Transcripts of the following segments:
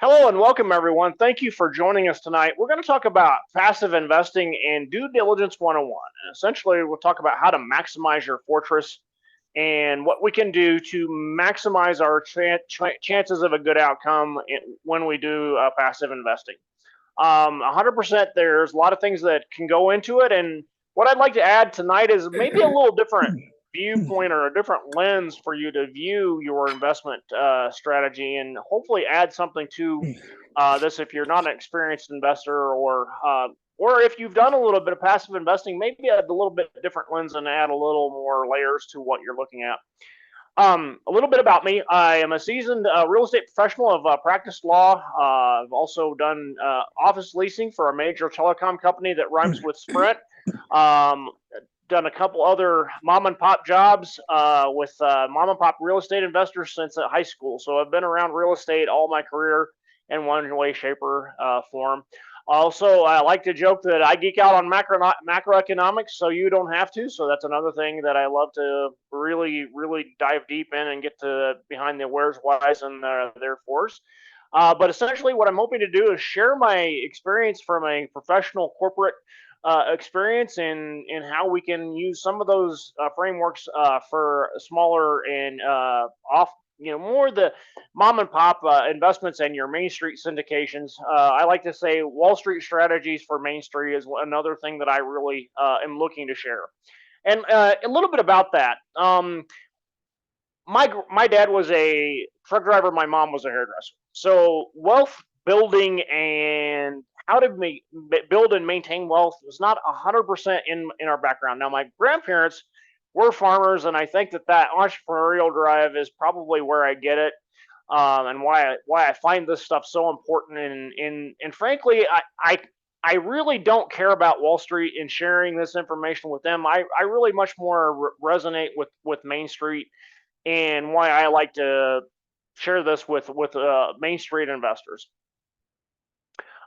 Hello and welcome, everyone. Thank you for joining us tonight. We're going to talk about passive investing and due diligence 101. And essentially, we'll talk about how to maximize your fortress and what we can do to maximize our chances of a good outcome when we do passive investing. 100%, there's a lot of things that can go into it. And what I'd like to add tonight is maybe a little different viewpoint or a different lens for you to view your investment strategy and hopefully add something to this if you're not an experienced investor or if you've done a little bit of passive investing, maybe add a little bit different lens and add a little more layers to what you're looking at. A little bit about me. I am a seasoned real estate professional. I've practiced law. I've also done office leasing for a major telecom company that rhymes with Sprint. Um, Done a couple other mom and pop jobs with mom and pop real estate investors since high school. So I've been around real estate all my career in one way, shape, or form. Also, I like to joke that I geek out on macroeconomics, so you don't have to. So that's another thing that I love to really, really dive deep in and get to behind the where's, why's, and therefores. But essentially, what I'm hoping to do is share my experience from a professional corporate experience in how we can use some of those frameworks for smaller and more the mom and pop investments and your Main Street syndications. I like to say Wall Street strategies for Main Street is another thing that I really am looking to share. And a little bit about that. My dad was a truck driver. My mom was a hairdresser. So wealth building and how to build and maintain wealth was not 100% in our background. Now my grandparents were farmers, and I think that entrepreneurial drive is probably where I get it, and why I find this stuff so important. And frankly, I really don't care about Wall Street and sharing this information with them. I really much more resonate with Main Street and why I like to share this with Main Street investors.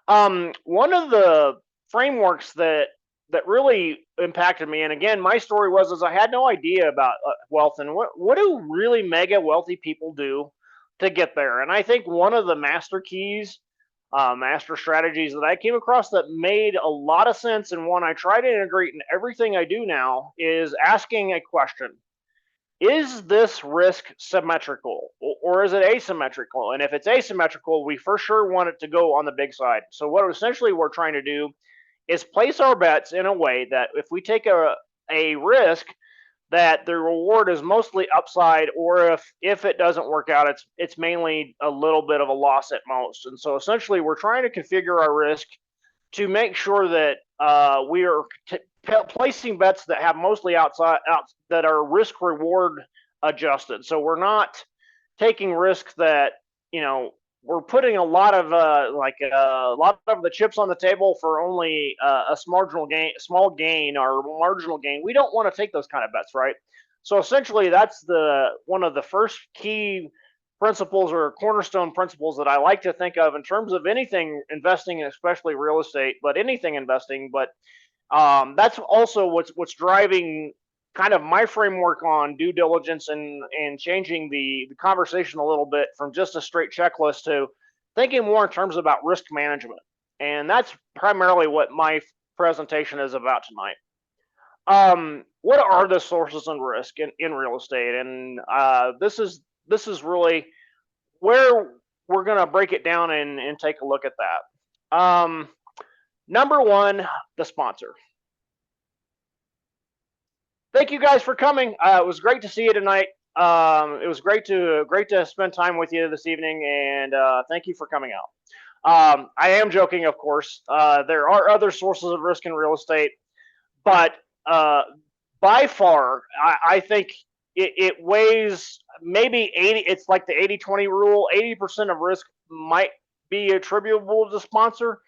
One of the frameworks that really impacted me, and again, my story was is I had no idea about wealth and what do really mega wealthy people do to get there. And I think one of the master keys, master strategies that I came across that made a lot of sense and one I try to integrate in everything I do now is asking a question: is this risk symmetrical or is it asymmetrical? And if it's asymmetrical, we for sure want it to go on the big side. So what essentially we're trying to do is place our bets in a way that if we take a risk, that the reward is mostly upside, or if it doesn't work out, it's mainly a little bit of a loss at most. And so essentially we're trying to configure our risk to make sure that we are placing bets that have mostly that are risk reward adjusted. So we're not taking risks that we're putting a lot of the chips on the table for only a small gain or marginal gain. We don't want to take those kind of bets, right? So essentially, that's the one of the first key principles or cornerstone principles that I like to think of in terms of anything investing, especially real estate, but anything investing. But that's also what's driving kind of my framework on due diligence and changing the conversation a little bit from just a straight checklist to thinking more in terms about risk management. And that's primarily what my presentation is about tonight. What are the sources of risk in real estate? And this is really where we're going to break it down and take a look at that. Number one, the sponsor. Thank you guys for coming. It was great to see you tonight. It was great to spend time with you this evening, and thank you for coming out. I am joking, of course. There are other sources of risk in real estate, but by far, I think it weighs maybe 80. It's like the 80-20 rule. 80% of risk might be attributable to the sponsor.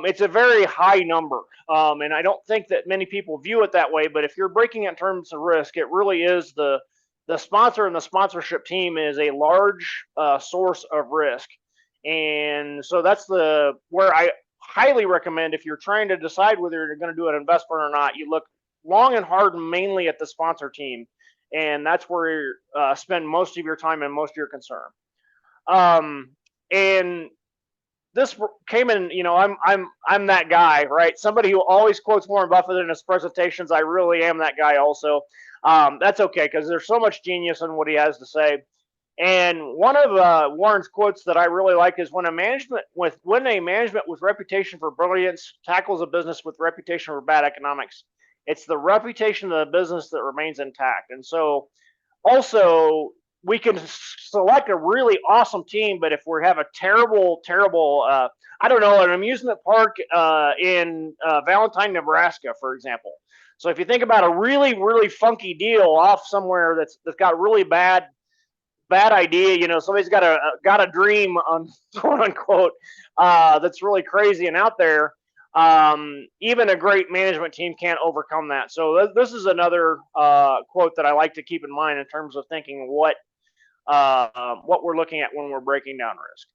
It's a very high number, and I don't think that many people view it that way. But if you're breaking it in terms of risk, it really is the sponsor and the sponsorship team is a large source of risk, and so that's where I highly recommend if you're trying to decide whether you're going to do an investment or not, you look long and hard mainly at the sponsor team, and that's where you spend most of your time and most of your concern. And this came in, I'm that guy, right? Somebody who always quotes Warren Buffett in his presentations. I really am that guy also. That's okay because there's so much genius in what he has to say. And one of Warren's quotes that I really like is when a management with reputation for brilliance tackles a business with reputation for bad economics, it's the reputation of the business that remains intact. And so also we can select a really awesome team, but if we have a terrible, I don't know, an amusement park in Valentine, Nebraska, for example. So if you think about a really funky deal off somewhere that's got really bad idea. Somebody's got a dream on quote unquote that's really crazy and out there. Even a great management team can't overcome that. So this is another quote that I like to keep in mind in terms of thinking what we're looking at when we're breaking down risk.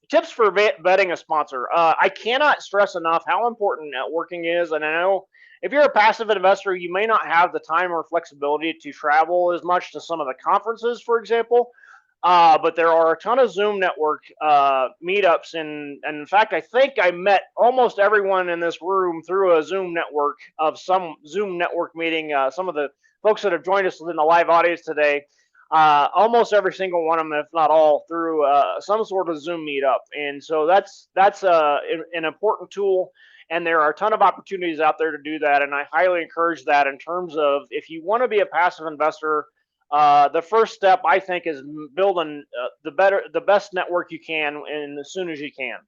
Tips for vetting a sponsor. I cannot stress enough how important networking is, and I know if you're a passive investor, you may not have the time or flexibility to travel as much to some of the conferences, for example. But there are a ton of Zoom network meetups, and in fact, I think I met almost everyone in this room through a Zoom network of some Zoom network meeting. Some of the folks that have joined us in the live audience today, almost every single one of them, if not all, through some sort of Zoom meetup. And so that's an important tool. And there are a ton of opportunities out there to do that. And I highly encourage that in terms of if you want to be a passive investor, the first step I think is building the best network you can, and as soon as you can.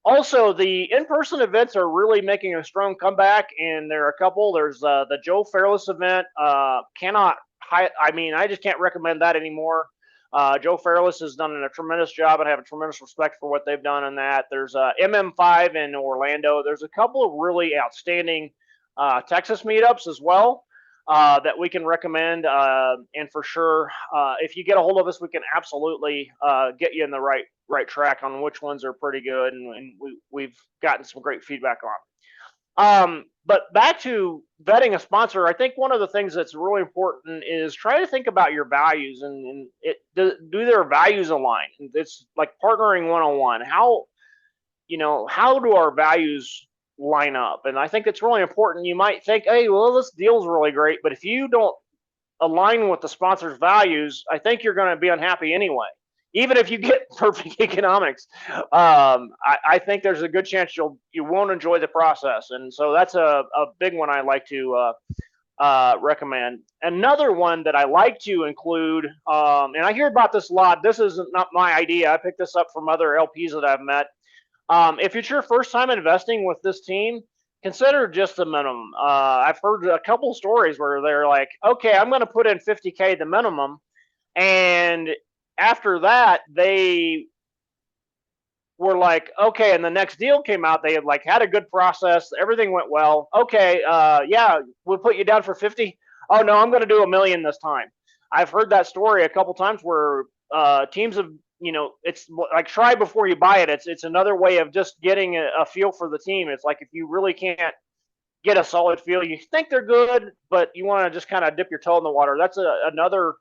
Also, the in-person events are really making a strong comeback, and there are a couple. There's the Joe Fairless event. I just can't recommend that anymore. Joe Fairless has done a tremendous job, and I have a tremendous respect for what they've done in that. There's MM5 in Orlando. There's a couple of really outstanding Texas meetups as well that we can recommend. And for sure, if you get a hold of us, we can absolutely get you in the right track on which ones are pretty good, and we've gotten some great feedback on. But back to vetting a sponsor, I think one of the things that's really important is try to think about your values and do their values align? It's like partnering 101. How do our values line up? And I think it's really important. You might think, hey, well, this deal's really great, but if you don't align with the sponsor's values, I think you're going to be unhappy anyway. Even if you get perfect economics, I think there's a good chance you won't enjoy the process, and so that's a big one I like to recommend. Another one that I like to include, and I hear about this a lot. This is not my idea. I picked this up from other LPs that I've met. If it's your first time investing with this team, consider just the minimum. I've heard a couple stories where they're like, okay, I'm going to put in 50K the minimum, and after that, they were like, okay, and the next deal came out. They had a good process. Everything went well. Okay, yeah, we'll put you down for 50. Oh no, I'm going to do $1 million this time. I've heard that story a couple times where teams have, it's like try before you buy it. It's another way of just getting a feel for the team. It's like if you really can't get a solid feel, you think they're good, but you want to just kind of dip your toe in the water. That's another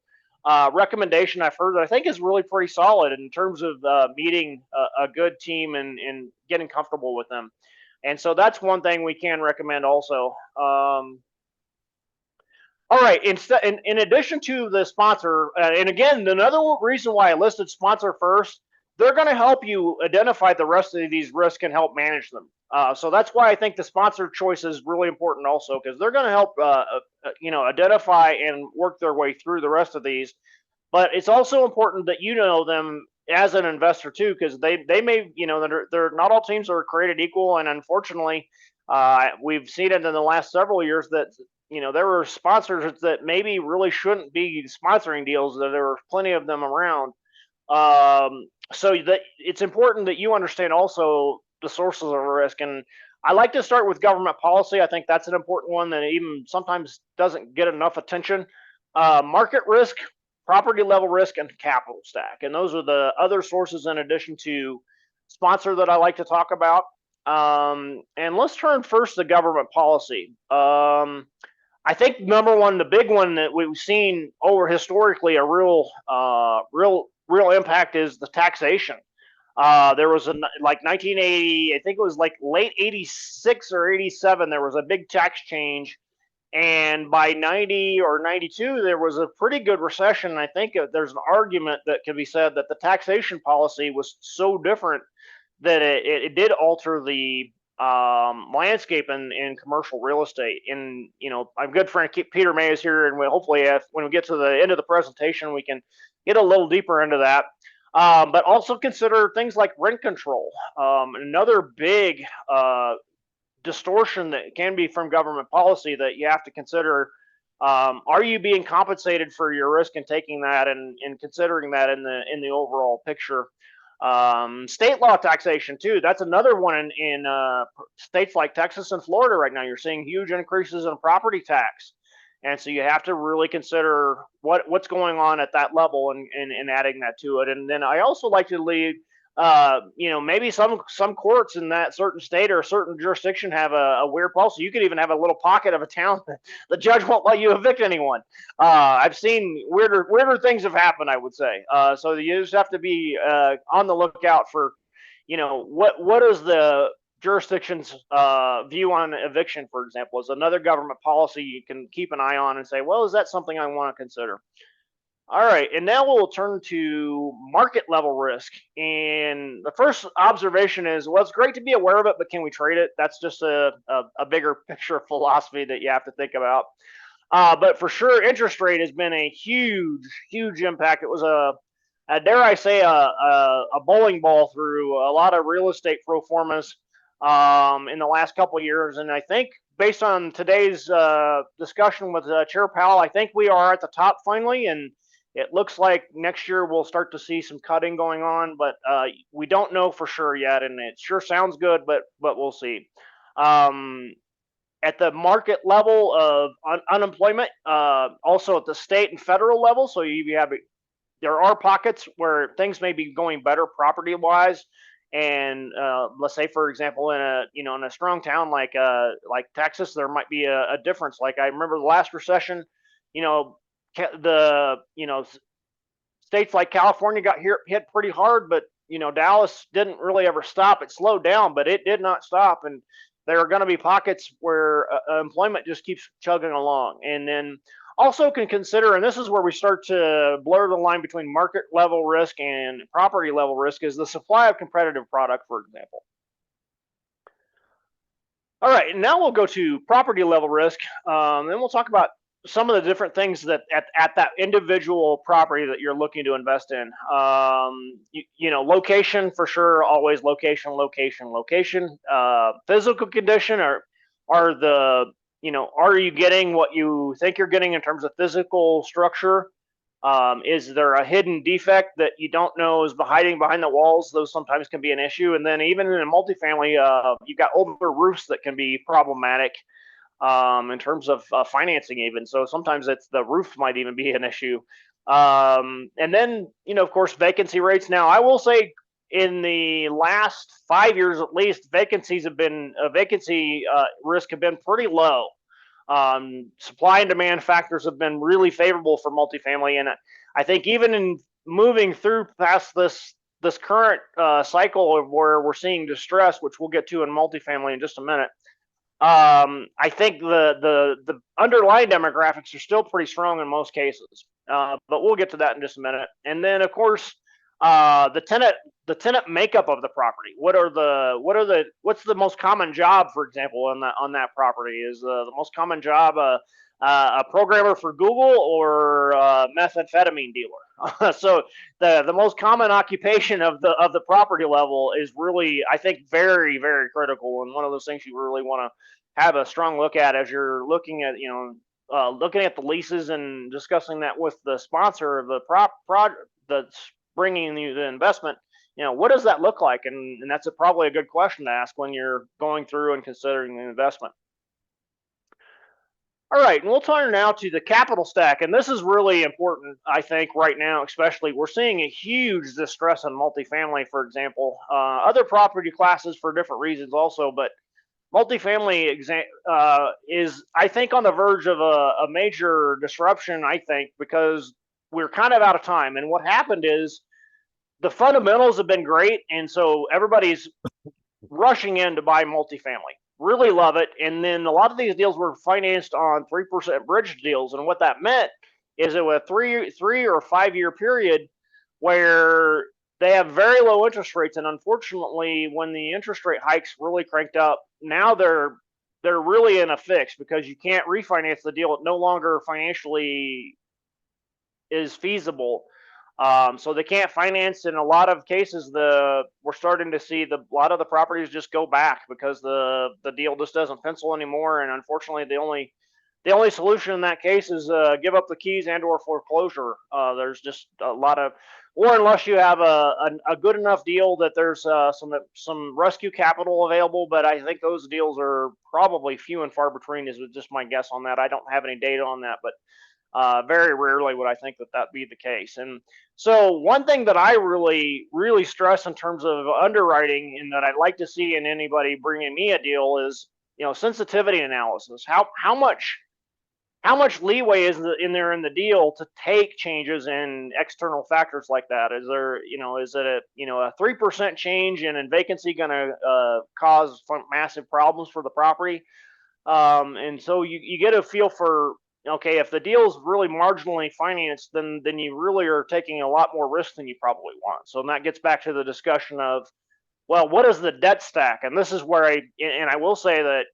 recommendation I've heard that I think is really pretty solid in terms of meeting a good team and getting comfortable with them. And so that's one thing we can recommend also. All right, in addition to the sponsor, and again, another reason why I listed sponsor first, they're going to help you identify the rest of these risks and help manage them. So that's why I think the sponsor choice is really important also, because they're going to help identify and work their way through the rest of these. But it's also important that you know them as an investor too, because they may, they're not all teams are created equal, and unfortunately, we've seen it in the last several years that there were sponsors that maybe really shouldn't be sponsoring deals. That there were plenty of them around. So that it's important that you understand also the sources of risk. And I like to start with government policy. I think that's an important one that even sometimes doesn't get enough attention. Market risk, property level risk, and capital stack. And those are the other sources in addition to sponsor that I like to talk about. And let's turn first to government policy. I think number one, the big one that we've seen over historically, a real real impact is the taxation. There was a like 1980, I think it was like late 86 or 87. There was a big tax change, and by 90 or 92, there was a pretty good recession. I think there's an argument that can be said that the taxation policy was so different that it did alter the landscape in commercial real estate. And my good friend Peter May is here, and hopefully, when we get to the end of the presentation, we can get a little deeper into that. But also consider things like rent control. Another big distortion that can be from government policy that you have to consider. Are you being compensated for your risk and taking that and considering that in the overall picture? State law taxation too. That's another one in states like Texas and Florida right now. You're seeing huge increases in property tax, and so you have to really consider what's going on at that level and adding that to it. And then I also like to leave. Maybe some courts in that certain state or a certain jurisdiction have a weird policy. You could even have a little pocket of a town that the judge won't let you evict anyone. I've seen weirder things have happened, I would say. So you just have to be on the lookout for, what is the jurisdiction's view on eviction, for example, is another government policy you can keep an eye on and say, well, is that something I want to consider? All right, and now we'll turn to market level risk. And the first observation is, well, it's great to be aware of it, but can we trade it? That's just a bigger picture philosophy that you have to think about. But for sure, interest rate has been a huge impact. It was dare I say, a bowling ball through a lot of real estate pro formas in the last couple of years. And I think based on today's discussion with Chair Powell, I think we are at the top finally, and it looks like next year we'll start to see some cutting going on, but we don't know for sure yet, and it sure sounds good, but we'll see. At the market level of unemployment, also at the state and federal level, so there are pockets where things may be going better property wise, and let's say, for example, in a strong town like Texas, there might be a difference. Like I remember the last recession, you know, the states like California got hit pretty hard, but Dallas didn't really ever stop. It slowed down, but it did not stop, and there are going to be pockets where employment just keeps chugging along. And then also can consider, and this is where we start to blur the line between market level risk and property level risk, is the supply of competitive product, for example. All right, now we'll go to property level risk. Then we'll talk about some of the different things that at that individual property that you're looking to invest in. Location for sure, always location. Physical condition, are you getting what you think you're getting in terms of physical structure? Is there a hidden defect that you don't know is hiding behind the walls? Those sometimes can be an issue. And then even in a multifamily, you've got older roofs that can be problematic in terms of financing even. So sometimes the roof might even be an issue. And then, of course, vacancy rates. Now, I will say in the last 5 years at least, vacancy risk have been pretty low. Supply and demand factors have been really favorable for multifamily, and I think even in moving through past this current cycle of where we're seeing distress, which we'll get to in multifamily in just a minute, I think the underlying demographics are still pretty strong in most cases, but we'll get to that in just a minute. And then, of course, the tenant makeup of the property. What's the most common job, for example, on that property? Is the most common job a programmer for Google or a methamphetamine dealer? So the most common occupation of the property level is really, I think, very, very critical, and one of those things you really want to have a strong look at as you're looking at looking at the leases and discussing that with the sponsor of the project that's bringing you the investment. What does that look like? And that's probably a good question to ask when you're going through and considering the investment. All right, and we'll turn now to the capital stack, and this is really important, I think, right now. Especially, we're seeing a huge distress in multifamily, for example. Other property classes for different reasons, also, but multifamily is, I think, on the verge of a major disruption. I think because we're kind of out of time, and what happened is the fundamentals have been great, and so everybody's rushing in to buy multifamily. Really love it. And then a lot of these deals were financed on 3% bridge deals, and what that meant is it was a three or 5 year period where they have very low interest rates, and unfortunately, when the interest rate hikes really cranked up, now they're really in a fix because you can't refinance the deal. It no longer financially is feasible. So they can't finance. In a lot of cases, we're starting to see a lot of the properties just go back because the deal just doesn't pencil anymore. And unfortunately, the only solution in that case is give up the keys and or foreclosure. There's just a lot of, or unless you have a good enough deal that there's some rescue capital available. But I think those deals are probably few and far between. Is just my guess on that. I don't have any data on that, but very rarely would I think that be the case. And so one thing that I really, really stress in terms of underwriting and that I'd like to see in anybody bringing me a deal is, sensitivity analysis. How much leeway is in there in the deal to take changes in external factors like that? Is there, is it a 3% change in vacancy going to cause massive problems for the property? And so you get a feel for, okay, if the deal is really marginally financed, then you really are taking a lot more risk than you probably want. So that gets back to the discussion of, well, what is the debt stack? And this is where I will say that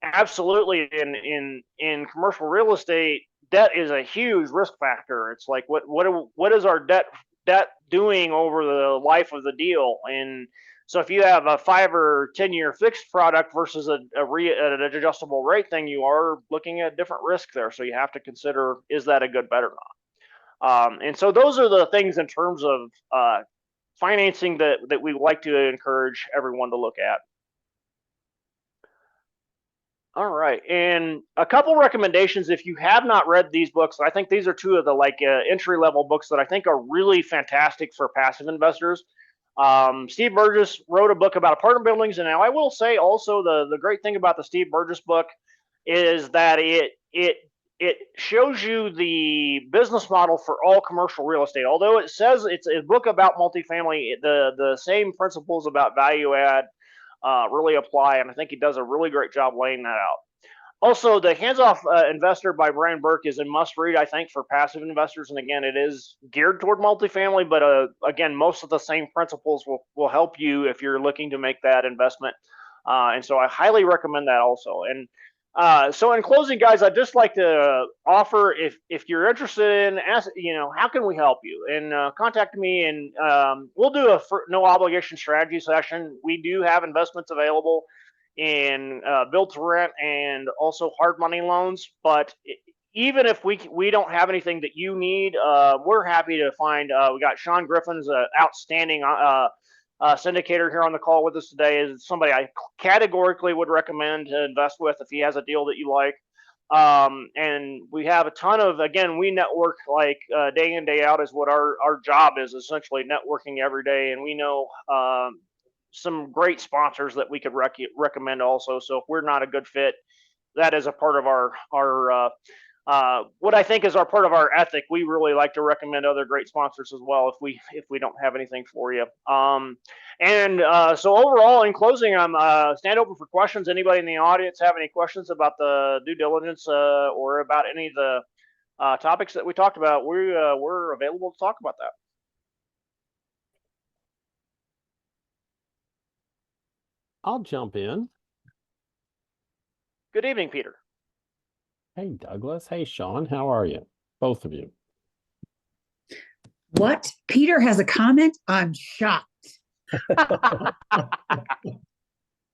absolutely in commercial real estate, debt is a huge risk factor. It's like what is our debt doing over the life of the deal? And so if you have a 5 or 10 year fixed product versus an adjustable rate thing, you are looking at different risk there. So you have to consider, is that a good bet or not? And so those are the things in terms of financing that we like to encourage everyone to look at. All right, and a couple recommendations if you have not read these books. I think these are two of the entry level books that I think are really fantastic for passive investors. Steve Burgess wrote a book about apartment buildings, and now I will say also the great thing about the Steve Burgess book is that it shows you the business model for all commercial real estate. Although it says it's a book about multifamily, the same principles about value add really apply, and I think he does a really great job laying that out. Also, The Hands-Off Investor by Brian Burke is a must-read, I think, for passive investors. And again, it is geared toward multifamily, but again, most of the same principles will help you if you're looking to make that investment. And so I highly recommend that also. And so in closing, guys, I'd just like to offer, if you're interested in, how can we help you? And contact me, and we'll do a no obligation strategy session. We do have investments available in build to rent and also hard money loans. But even if we don't have anything that you need, we're happy to find. We got Sean Griffin's outstanding syndicator here on the call with us today. Is somebody I categorically would recommend to invest with if he has a deal that you like. And we have a ton of, again, we network like day in, day out is what our job is, essentially networking every day. And we know some great sponsors that we could recommend also. So if we're not a good fit, that is a part of our what I think is our part of our ethic. We really like to recommend other great sponsors as well if we don't have anything for you. So overall, in closing, I'm stand open for questions. Anybody in the audience have any questions about the due diligence or about any of the topics that we talked about? We're available to talk about that. I'll jump in. Good evening, Peter. Hey, Douglas. Hey, Sean. How are you? Both of you. What? Peter has a comment? I'm shocked.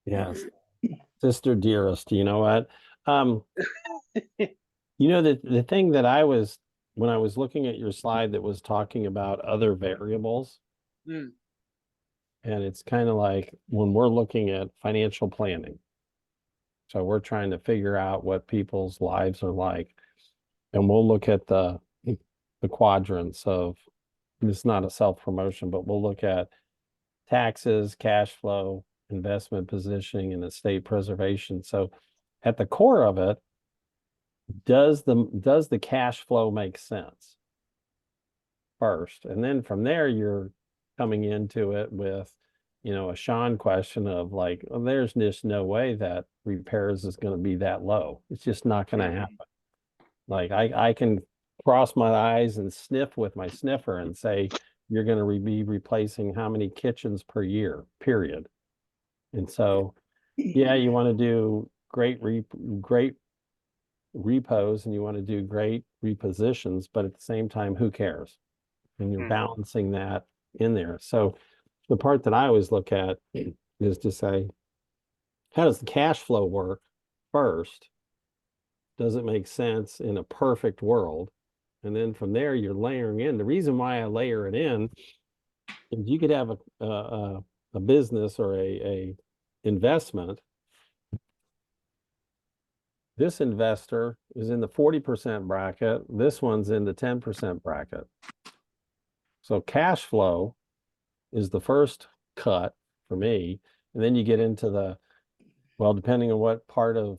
Yes. Sister dearest, you know what? The thing that when I was looking at your slide that was talking about other variables, and it's kind of like when we're looking at financial planning. So we're trying to figure out what people's lives are like. And we'll look at the quadrants of, it's not a self-promotion, but we'll look at taxes, cash flow, investment positioning, and estate preservation. So at the core of it, does the cash flow make sense first? And then from there, you're coming into it with, a Sean question of like, well, there's just no way that repairs is going to be that low. It's just not going to happen. Like I can cross my eyes and sniff with my sniffer and say, you're going to be replacing how many kitchens per year, period. And so, yeah, you want to do great repos and you want to do great repositions, but at the same time, who cares? And you're balancing that in there. So the part that I always look at is to say, how does the cash flow work first? Does it make sense in a perfect world? And then from there, you're layering in. The reason why I layer it in is you could have a business or a investment. This investor is in the 40% bracket. This one's in the 10% bracket. So cash flow is the first cut for me. And then you get into well, depending on what part of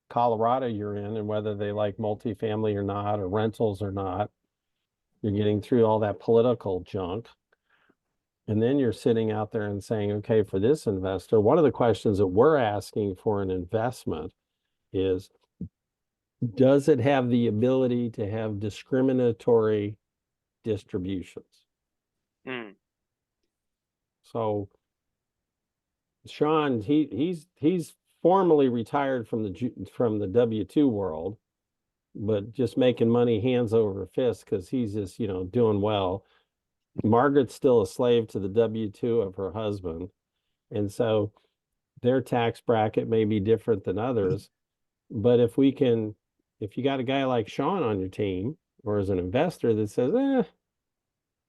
Colorado you're in and whether they like multifamily or not, or rentals or not, you're getting through all that political junk. And then you're sitting out there and saying, okay, for this investor, one of the questions that we're asking for an investment is, does it have the ability to have discriminatory distributions? So Sean, he's formally retired from the W-2 world, but just making money hands over fist because he's just, doing well. Margaret's still a slave to the W-2 of her husband. And so their tax bracket may be different than others. But if you got a guy like Sean on your team or as an investor that says, I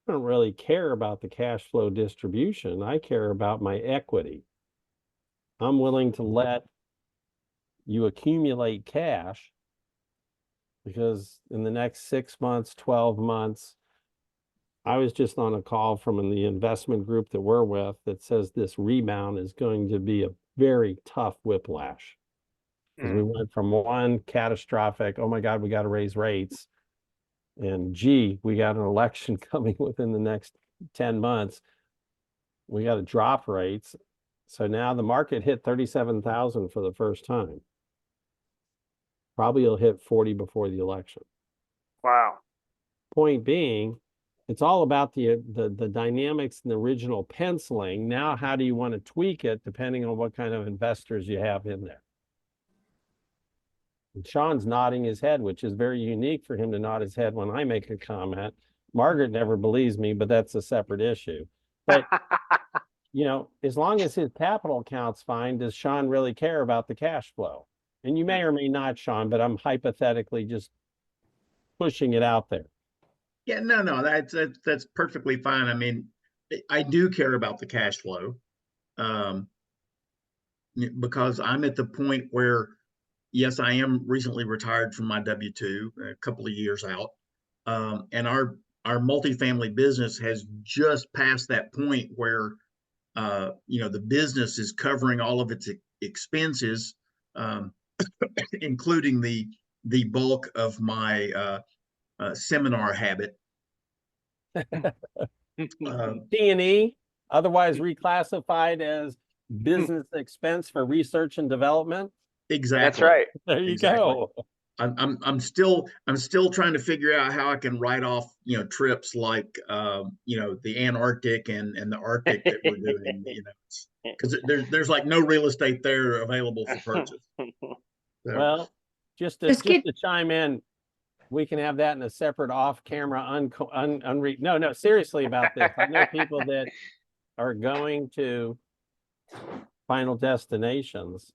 don't really care about the cash flow distribution. I care about my equity. I'm willing to let you accumulate cash because in the next 6 months, 12 months, I was just on a call from the investment group that we're with that says this rebound is going to be a very tough whiplash. Because we went from one catastrophic, oh my God, we got to raise rates. And gee, we got an election coming within the next 10 months. We got to drop rates. So now the market hit 37,000 for the first time. Probably it'll hit 40 before the election. Wow. Point being, it's all about the dynamics and the original penciling. Now, how do you want to tweak it depending on what kind of investors you have in there? And Sean's nodding his head, which is very unique for him to nod his head when I make a comment. Margaret never believes me, but that's a separate issue. But, as long as his capital account's fine, does Sean really care about the cash flow? And you may or may not, Sean, but I'm hypothetically just pushing it out there. Yeah, no, that's perfectly fine. I mean, I do care about the cash flow, because I'm at the point where, yes, I am recently retired from my W-2, a couple of years out, and our multifamily business has just passed that point where, the business is covering all of its expenses, including the bulk of my seminar habit. T&E, otherwise reclassified as business expense for research and development. Exactly. That's right. There you go. I'm still trying to figure out how I can write off, trips like, the Antarctic and the Arctic that we're doing, because there's like no real estate there available for purchase. So, well, just to chime in, we can have that in a separate off-camera, no, seriously about this. I know people that are going to Final Destinations.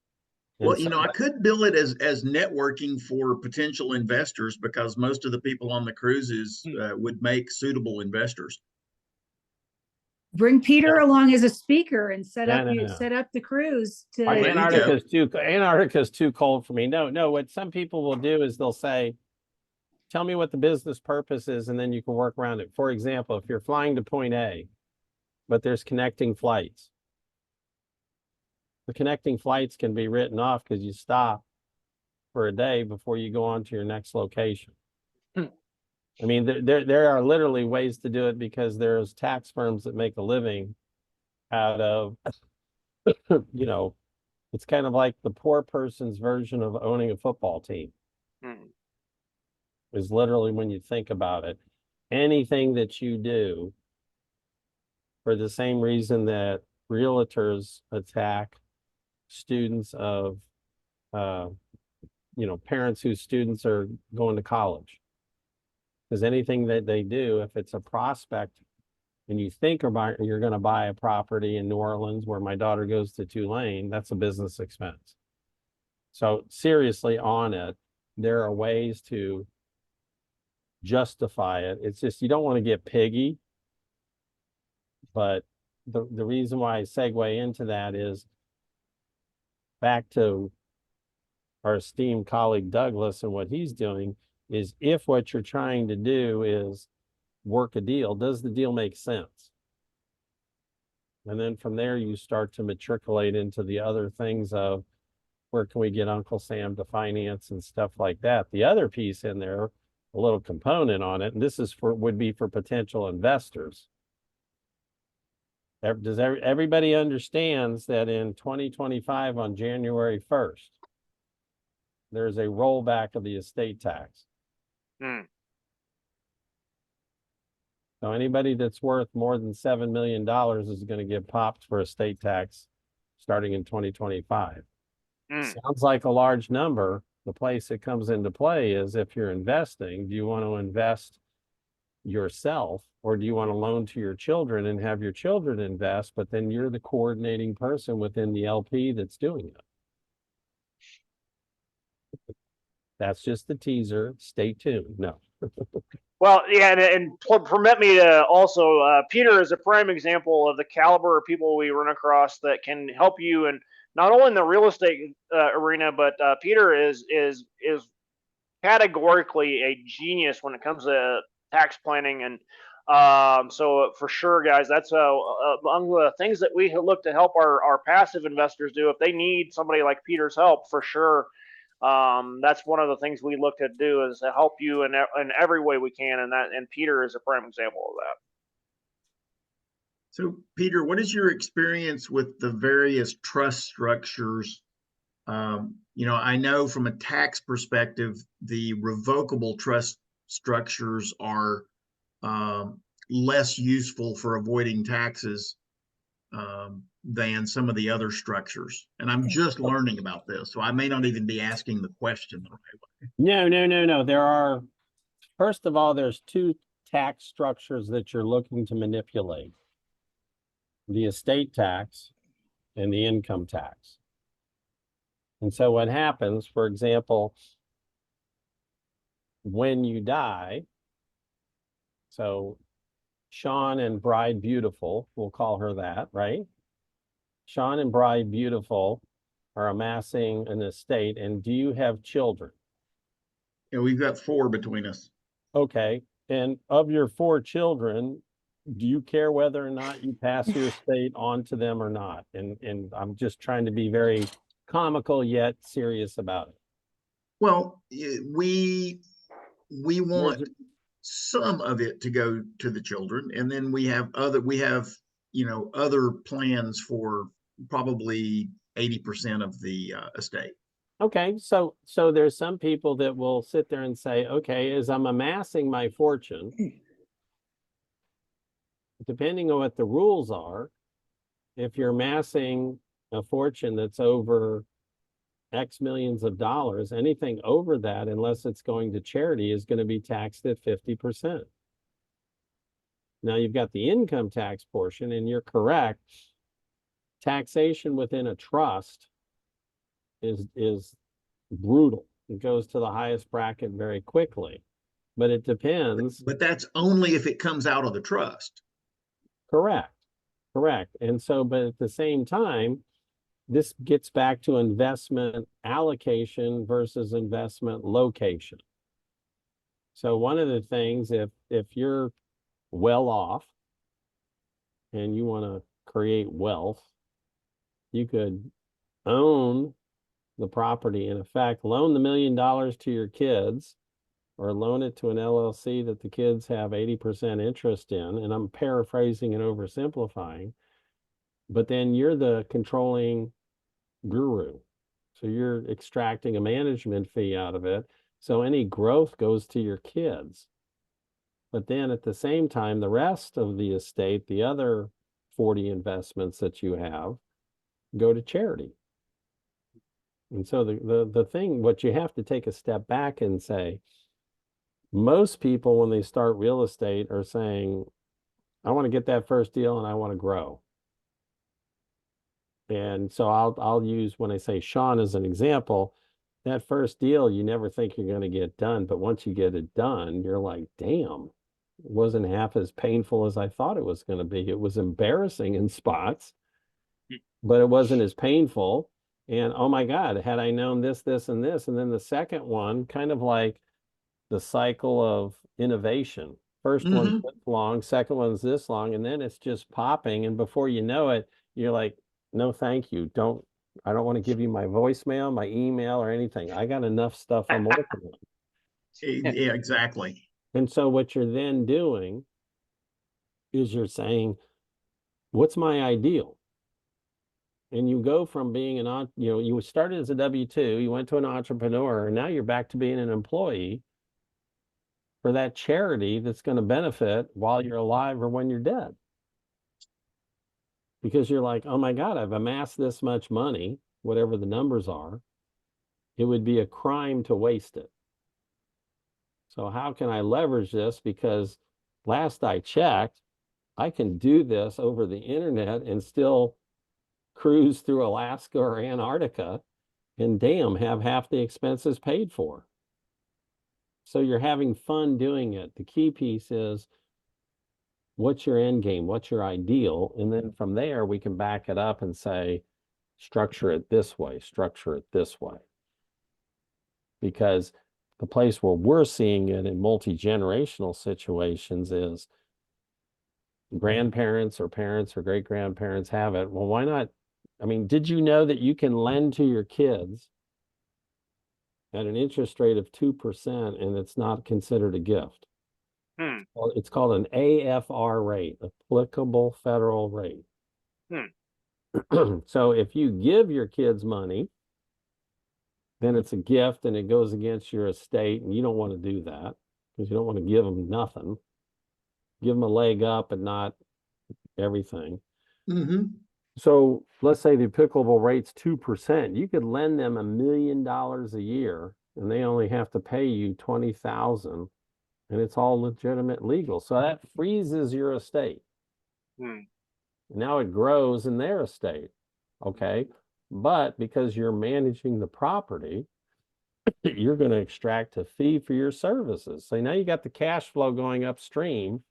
Well, I could bill it as networking for potential investors because most of the people on the cruises would make suitable investors. Bring Peter along as a speaker and set up the cruise. Antarctica's too cold for me. No, what some people will do is they'll say, tell me what the business purpose is, and then you can work around it. For example, if you're flying to point A, but there's connecting flights, the connecting flights can be written off because you stop for a day before you go on to your next location. I mean, there are literally ways to do it because there's tax firms that make a living out of, you know, it's kind of like the poor person's version of owning a football team. Hmm. Is literally when you think about it, anything that you do for the same reason that realtors attack students of, uh, parents whose students are going to college. Because anything that they do, if it's a prospect and you think about you're going to buy a property in New Orleans where my daughter goes to Tulane, that's a business expense. So seriously on it, there are ways to justify it. It's just you don't want to get piggy. But the reason why I segue into that is back to our esteemed colleague Douglas and what he's doing is if what you're trying to do is work a deal, does the deal make sense? And then from there, you start to matriculate into the other things of where can we get Uncle Sam to finance and stuff like that. The other piece in there, a little component on it, and this is would be for potential investors. Everybody understands that in 2025 on January 1st, there's a rollback of the estate tax. Hmm. So anybody that's worth more than $7 million is going to get popped for estate tax starting in 2025. Hmm. Sounds like a large number. The place it comes into play is if you're investing, do you want to invest yourself or do you want to loan to your children and have your children invest, but then you're the coordinating person within the LP that's doing it? That's just the teaser. Stay tuned. No. Well, yeah, and permit me to also, Peter is a prime example of the caliber of people we run across that can help you, and not only in the real estate arena, but Peter is categorically a genius when it comes to tax planning, and so for sure, guys, that's among the things that we look to help our passive investors do. If they need somebody like Peter's help, for sure. That's one of the things we look to do is to help you in every way we can, and Peter is a prime example of that. So, Peter, what is your experience with the various trust structures? I know from a tax perspective, the revocable trust structures are less useful for avoiding taxes than some of the other structures. And I'm just learning about this, so I may not even be asking the question the right way. No. There are, first of all, there's two tax structures that you're looking to manipulate: the estate tax and the income tax. And so what happens, for example, when you die, so Sean and Bride Beautiful, we'll call her that, right? Sean and Bride Beautiful are amassing an estate, and do you have children? Yeah, we've got 4 between us. Okay. And of your 4 children, do you care whether or not you pass your estate on to them or not? And I'm just trying to be very comical yet serious about it. Well, we want some of it to go to the children, and then we have other plans for probably 80% of the estate. Okay, so there's some people that will sit there and say, okay, as I'm amassing my fortune, depending on what the rules are, if you're amassing a fortune that's over X millions of dollars, anything over that, unless it's going to charity, is going to be taxed at 50%. Now you've got the income tax portion, and you're correct. Taxation within a trust is brutal. It goes to the highest bracket very quickly, but it depends. But that's only if it comes out of the trust. Correct. And so, but at the same time, this gets back to investment allocation versus investment location. So one of the things, if you're well off and you want to create wealth, you could own the property, in effect, loan the $1 million to your kids or loan it to an LLC that the kids have 80% interest in. And I'm paraphrasing and oversimplifying, but then you're the controlling guru. So you're extracting a management fee out of it. So any growth goes to your kids. But then at the same time, the rest of the estate, the other 40 investments that you have, go to charity. And so the thing, what you have to take a step back and say, most people, when they start real estate, are saying, I want to get that first deal and I want to grow. And so I'll use, when I say Sean as an example, that first deal, you never think you're going to get done. But once you get it done, you're like, damn, it wasn't half as painful as I thought it was going to be. It was embarrassing in spots, but it wasn't as painful. And oh my God, had I known this, this, and this. And then the second one, kind of like the cycle of innovation. First one's this long, second one's this long, and then it's just popping. And before you know it, you're like, no, thank you. I don't want to give you my voicemail, my email, or anything. I got enough stuff I'm working on. Yeah, exactly. And so what you're then doing is you're saying, what's my ideal? And you go from being you started as a W-2, you went to an entrepreneur, and now you're back to being an employee for that charity that's going to benefit while you're alive or when you're dead. Because you're like, oh my God, I've amassed this much money, whatever the numbers are. It would be a crime to waste it. So how can I leverage this? Because last I checked, I can do this over the internet and still cruise through Alaska or Antarctica and damn, have half the expenses paid for. So you're having fun doing it. The key piece is, what's your end game? What's your ideal? And then from there, we can back it up and say, structure it this way, structure it this way. Because the place where we're seeing it in multi-generational situations is grandparents or parents or great-grandparents have it. Well, why not? I mean, did you know that you can lend to your kids at an interest rate of 2% and it's not considered a gift? Well, it's called an AFR rate, applicable federal rate. So if you give your kids money, then it's a gift and it goes against your estate, and you don't want to do that because you don't want to give them nothing. Give them a leg up and not everything. So let's say the applicable rate's 2%. You could lend them $1 million a year and they only have to pay you $20,000, and it's all legitimate legal. So that freezes your estate. Now it grows in their estate. Okay. But because you're managing the property, you're going to extract a fee for your services. So now you got the cash flow going upstream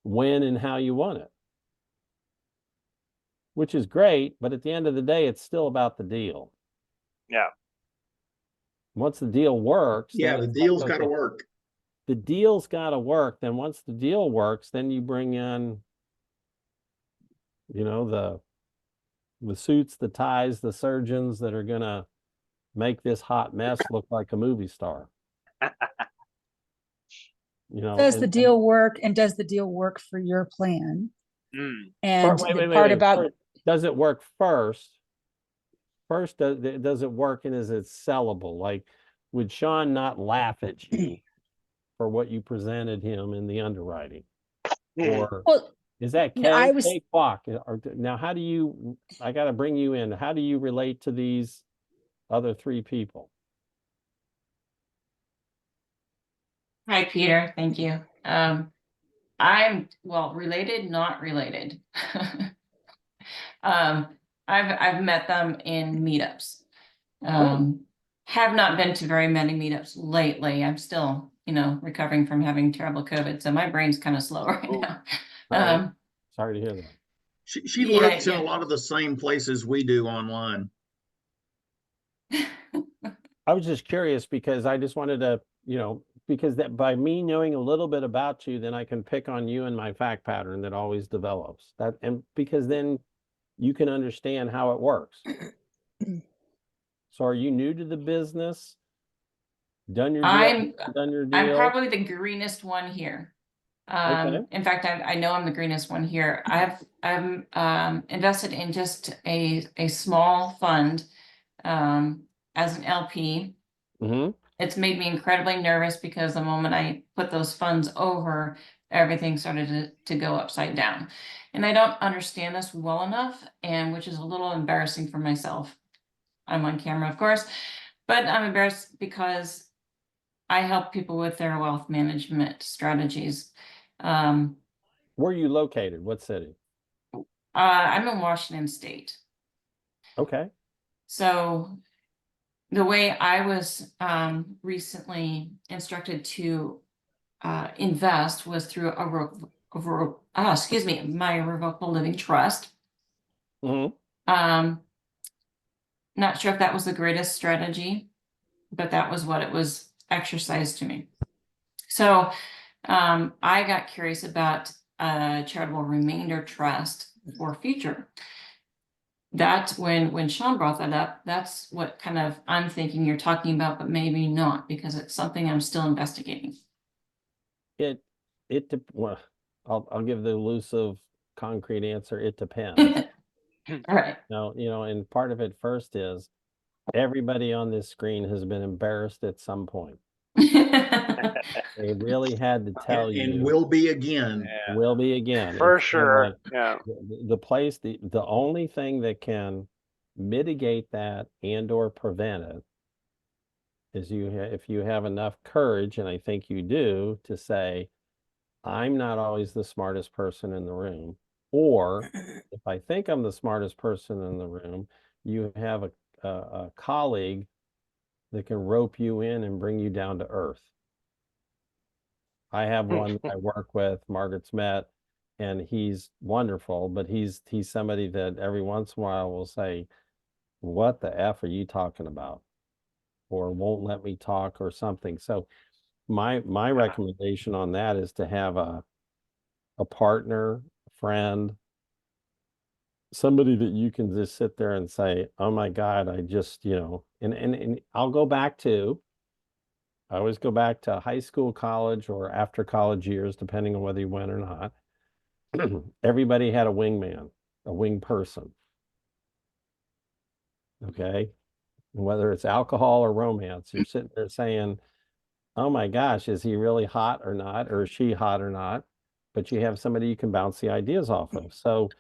when and how you want it, which is great. But at the end of the day, it's still about the deal. Yeah. Once the deal works. Yeah, the deal's got to work. The deal's got to work. Then once the deal works, then you bring in, the suits, the ties, the surgeons that are going to make this hot mess look like a movie star. Does the deal work, and does the deal work for your plan? And the part about, does it work first? First, does it work, and is it sellable? Like, would Sean not laugh at you for what you presented him in the underwriting? Or is that cakewalk? Now, how do you, I got to bring you in. How do you relate to these other three people? Hi, Peter. Thank you. I'm, related, not related. I've met them in meetups. Have not been to very many meetups lately. I'm still, recovering from having terrible COVID, so my brain's kind of slow right now. Sorry to hear that. She lurks in a lot of the same places we do online. I was just curious because I just wanted to, because that by me knowing a little bit about you, then I can pick on you and my fact pattern that always develops. And because then you can understand how it works. So are you new to the business? Done your deal? I'm Done your I'm deal? probably the greenest one here. Okay. In fact, I know I'm the greenest one here. I'm invested in just a small fund as an LP. Mm-hmm. It's made me incredibly nervous because the moment I put those funds over, everything started to go upside down. And I don't understand this well enough, and which is a little embarrassing for myself. I'm on camera, of course, but I'm embarrassed because I help people with their wealth management strategies. Where are you located? What city? I'm in Washington State. Okay. So the way I was recently instructed to invest was through my revocable living trust. Mm-hmm. Not sure if that was the greatest strategy, but that was what it was exercised to me. So I got curious about a charitable remainder trust for future. That's when Sean brought that up, that's what kind of I'm thinking you're talking about, but maybe not, because it's something I'm still investigating. Well, I'll give the elusive concrete answer. It depends. Right. Now, and part of it first is everybody on this screen has been embarrassed at some point. They really had to tell you. And will be again. Yeah. Will be again. For It's sure. like Yeah. the only thing that can mitigate that and or prevent it is if you have enough courage, and I think you do, to say, I'm not always the smartest person in the room. Or if I think I'm the smartest person in the room, you have a colleague that can rope you in and bring you down to earth. I have one I work with, Margaret's met, and he's wonderful, but he's somebody that every once in a while will say, what the F are you talking about? Or won't let me talk or something. So my recommendation on that is to have a partner, a friend, somebody that you can just sit there and say, oh my God, I just, and I'll go back to, I always go back to high school, college, or after college years, depending on whether you went or not. Everybody had a wingman, a wing person. Okay. And whether it's alcohol or romance, you're sitting there saying, oh my gosh, is he really hot or not? Or is she hot or not? But you have somebody you can bounce the ideas off of. So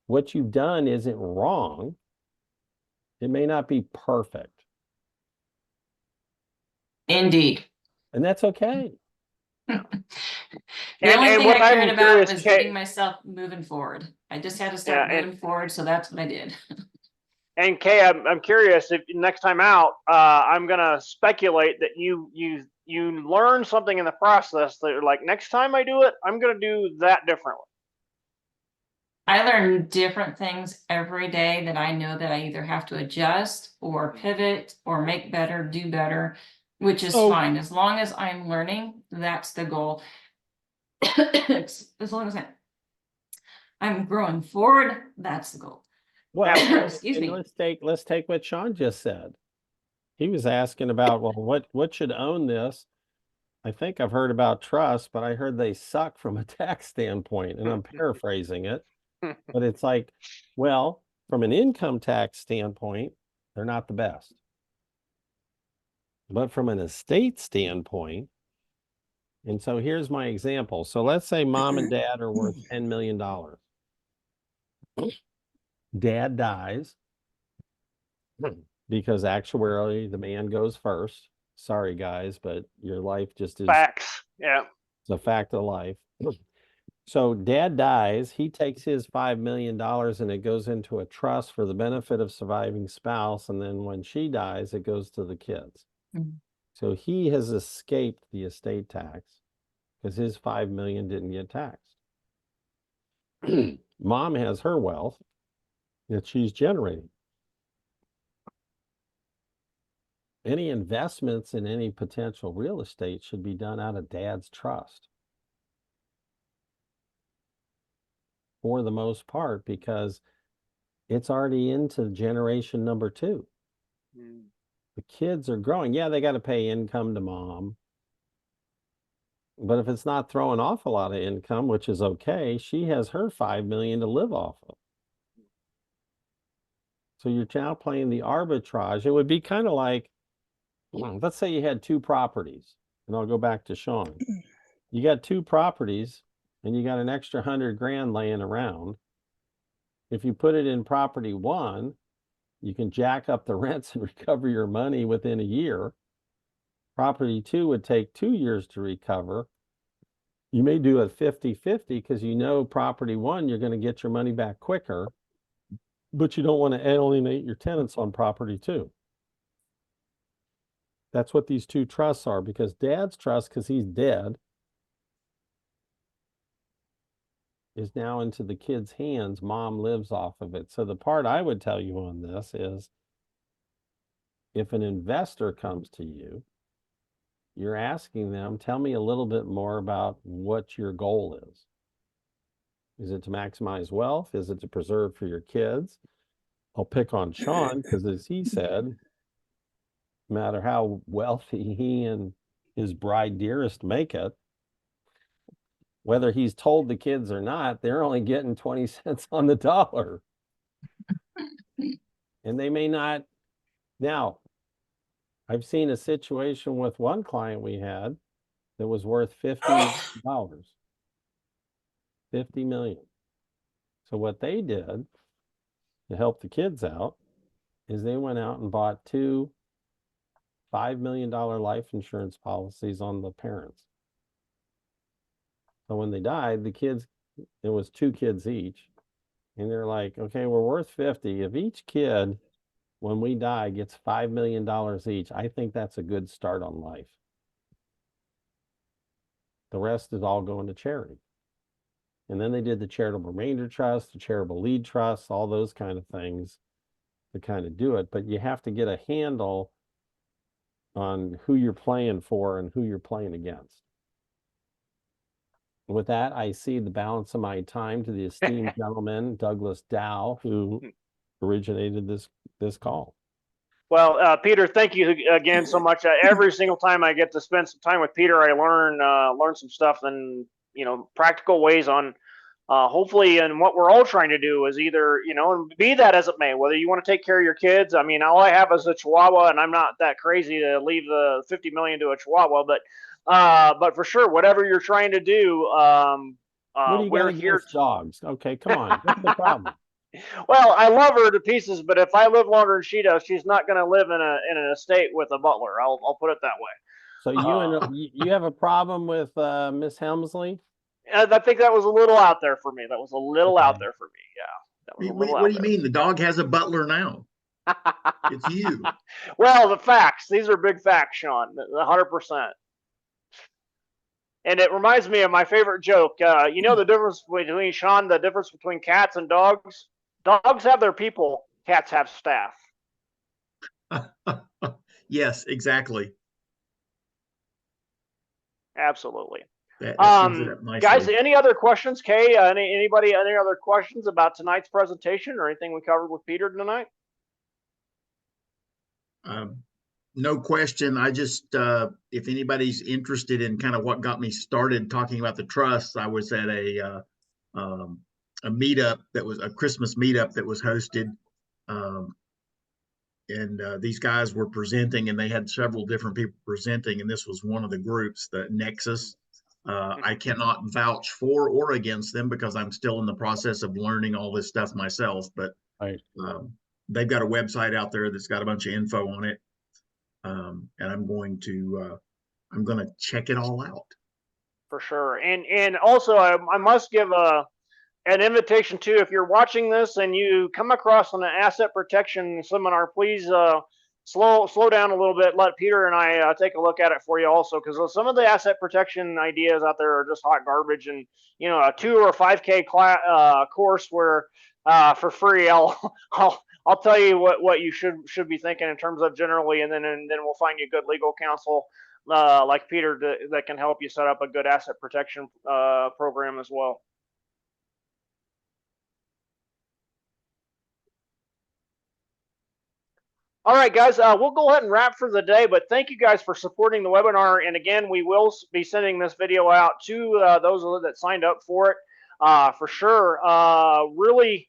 what you've done isn't wrong. It may not be perfect. Indeed. And that's okay. The only thing what I cared I'm about curious, was Kate, getting myself moving forward. I just had to start yeah, moving forward, so that's what I did. and Kay, I'm curious if next time out, I'm gonna speculate that you learn something in the process that you're like, next time I do it, I'm gonna do that differently. I learn different things every day that I know that I either have to adjust or pivot or make better, do better, which is fine. As long as I'm learning, that's the goal. As long as I'm growing forward, that's the goal. Well, Excuse me. let's take what Sean just said. He was asking about, well, what should own this? I think I've heard about trust, but I heard they suck from a tax standpoint, and I'm paraphrasing it. But it's like, well, from an income tax standpoint, they're not the best. But from an estate standpoint, and so here's my example. So let's say mom and dad are worth $10 million. Dad dies because actuarially the man goes first. Sorry, guys, but your life just is Facts. Yeah. it's a fact of life. So dad dies, he takes his $5 million and it goes into a trust for the benefit of surviving spouse. And then when she dies, it goes to the kids. Mhm. So he has escaped the estate tax because his 5 million didn't get taxed. Mom has her wealth that she's generating. Any investments in any potential real estate should be done out of dad's trust. For the most part, because it's already into generation number 2. The kids are growing. Yeah, they got to pay income to mom. But if it's not throwing off a lot of income, which is okay, she has her 5 million to live off of. So you're now playing the arbitrage. It would be kind of like, let's say you had 2 properties, and I'll go back to Sean. You got 2 properties and you got an extra 100 grand laying around. If you put it in property 1, you can jack up the rents and recover your money within a year. Property 2 would take 2 years to recover. You may do it 50-50 because you know property 1, you're going to get your money back quicker, but you don't want to alienate your tenants on property 2. That's what these 2 trusts are, because dad's trust, because he's dead, is now into the kid's hands. Mom lives off of it. So the part I would tell you on this is, if an investor comes to you, you're asking them, tell me a little bit more about what your goal is. Is it to maximize wealth? Is it to preserve for your kids? I'll pick on Sean because, as he said, no matter how wealthy he and his bride dearest make it, whether he's told the kids or not, they're only getting 20 cents on the dollar. And they may not. Now, I've seen a situation with one client we had that was worth $50 million. 50 million. So what they did to help the kids out is they went out and bought 2 $5 million life insurance policies on the parents. So when they died, the kids, it was 2 kids each. And they're like, okay, we're worth 50. If each kid, when we die, gets $5 million each, I think that's a good start on life. The rest is all going to charity. And then they did the charitable remainder trust, the charitable lead trust, all those kind of things to kind of do it. But you have to get a handle on who you're playing for and who you're playing against. With that, I cede the balance of my time to the esteemed gentleman, Douglas Dow, who originated this call. Well, Peter, thank you again so much. Every single time I get to spend some time with Peter, I learn some stuff and practical ways on hopefully, and what we're all trying to do is either be that as it may, whether you want to take care of your kids. I mean, all I have is a Chihuahua, and I'm not that crazy to leave the 50 million to a Chihuahua, but for sure, whatever you're trying to do, what do you we're got here. against dogs? Okay, come on, what's the problem? Well, I love her to pieces, but if I live longer than she does, she's not going to live in an estate with a butler. I'll put it that way. So you have a problem with Miss Helmsley? I think that was a little out there for me. That was a little out there for me. Yeah. That was a little what do you mean? The dog has a butler now. It's you. Well, the facts. These are big facts, Sean. 100%. And it reminds me of my favorite joke. The difference between Sean, the difference between cats and dogs? Dogs have their people. Cats have staff. Yes, exactly. Absolutely. That sums it up nicely. Guys, any other questions? Kay, anybody, any other questions about tonight's presentation or anything we covered with Peter tonight? No question. I just, if anybody's interested in kind of what got me started talking about the trusts, I was at a meetup that was a Christmas meetup that was hosted. And these guys were presenting, and they had several different people presenting, and this was one of the groups, the Nexus. I cannot vouch for or against them because I'm still in the process of learning all this stuff myself, but they've got a website out there that's got a bunch of info on it. And I'm going to check it all out. For sure. And also I must give an invitation too, if you're watching this and you come across an asset protection seminar, please slow down a little bit. Let Peter and I take a look at it for you also, because some of the asset protection ideas out there are just hot garbage. And a 2 or 5K course where for free, I'll tell you what you should be thinking in terms of generally, and then we'll find you good legal counsel like Peter that can help you set up a good asset protection program as well. All right, guys, we'll go ahead and wrap for the day, but thank you guys for supporting the webinar. And again, we will be sending this video out to those that signed up for it for sure. Really,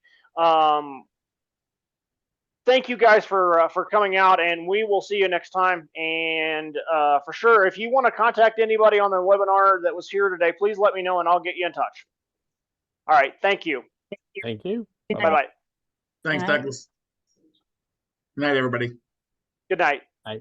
thank you guys for coming out, and we will see you next time. And for sure, if you want to contact anybody on the webinar that was here today, please let me know, and I'll get you in touch. All right, thank you. Thank you. Bye-bye. Thanks, Bye. Douglas. Good night, everybody. Good night. Bye.